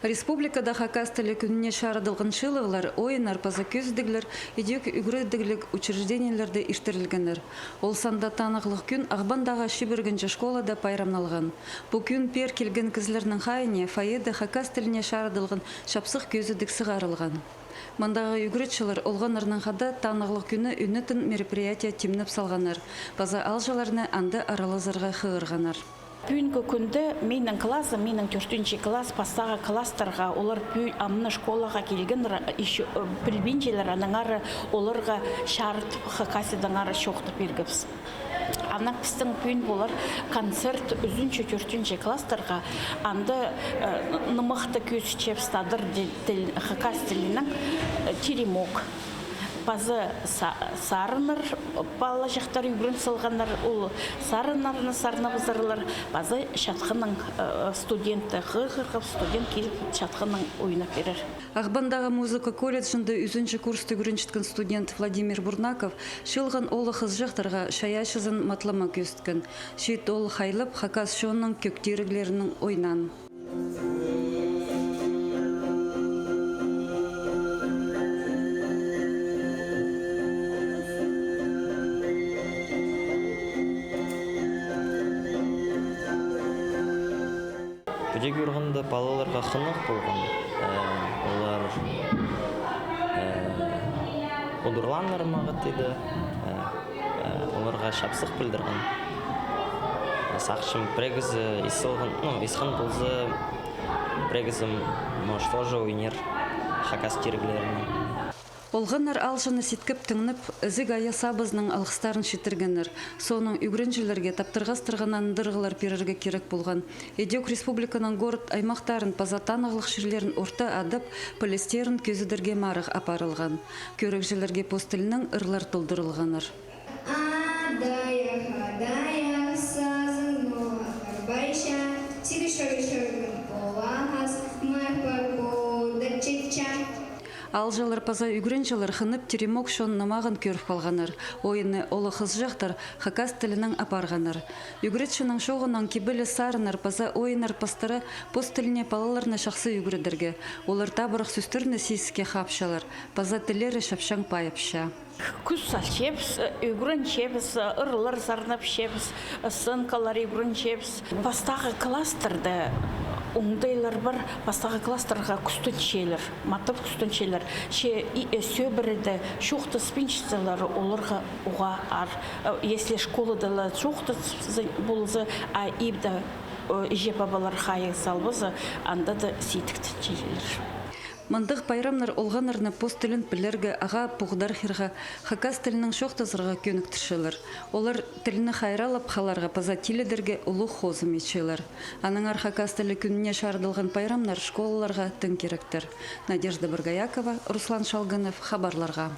Республикада хакас тілі күніне шарадылған шылығылар, ойынар, паза көздігілер, едек үгірдігілік учрежденияларды иштірілгенер. Ол санда танықлық күн ағбандағы шибіргінші школада пайрамналған. Бұл күн пер келген кізлерінің хайыне фаеды хакас тіліне шарадылған шапсық көзідік сығарылған. Мандағы үгіретшілер олған ырныңғада танығылық күні үнетін мероприятия темніп салғанар. Паза алжаларына анды аралазарға қығырғанар. Бүгінгі күнді менің классым, менің 4-ші класс, пастағы класстарға, олар амны школаға келген білбенжелер аныңары, оларға шарт хакасидаңары шоқты бергіпс. Анақ біздің бүгін болар концерт 3-4 класстарға анды нымақты көз чепстадыр хакас тілінің теремок. Базы сарыныр, бала жақтар үйгірін сылғанар, ол сарынарыны сарына бұзарылар. Базы шатқының студенті, ғырғырғып студент келіп шатқының ойына берер. Ағбандағы музыка колледжінде 3-ші курсты үріншіткен студент Владимир Бурнаков шылған олы қыз жақтарға шаяшызын матлама көсткен. Шет ол қайлып хакас шоның көктеріглерінің ойнан. Бүдек үргінді балаларға қынық болған. Олар ұдырланлар мағыт еді. Оларға шапсық білдірген. Сақшым прегізі исқын бұлзы прегізім мұштожы ойнер хакас теріглерінің. Олғанар алжыны сеткіп түңніп, ізік ая сабызның алғыстарын шетіргенер. Соның үгіріншілерге таптырғастырғанан дырғылар перерге керек болған. Едек республиканың город аймақтарын пазатанығылық шерлерін орта адып, полистерін көзідерге марық апарылған. Көрекжілерге постілінің ырлар толдырылғаныр. Алжалар паза үгіріншілер қынып теремок шон намағын көріп қалғаныр. Ойыны олы қыз жақтар хакас тілінің апарғаныр. Үгіретшінің шоғынан кебілі сарынар паза ойынар пастары пост тіліне палаларына шақсы үгіредерге. Олар табырық сөстеріні сейске қапшалар. Паза тілері шапшаң пайыпша. Күз салшепс, үгірін чепс, ұрлар сарнап шепс, сынкалар үгірін чепс. Пастағы кластерді оңдайлар бар, пастағы кластарға күстіншелер, матып күстіншелер. Сөбірді шоқты спинчицелер оларға оға ар. Если школадала шоқты болызы, а ибді жепабалар қайы салбызы, анда да сейтіктіншелер. Мандық пайрамнар олғанарны пост тілін білерге аға пұғдар хирға хакас тілінің шоқтазырға көніктіршілер. Олар тіліні хайралып қаларға паза теледерге ұлы қозым етшілер. Аныңар хакас тілі күніне шардылған пайрамнар школаларға тің керектір. Надежда Баргаякова, Руслан Шалганов, хабарларға.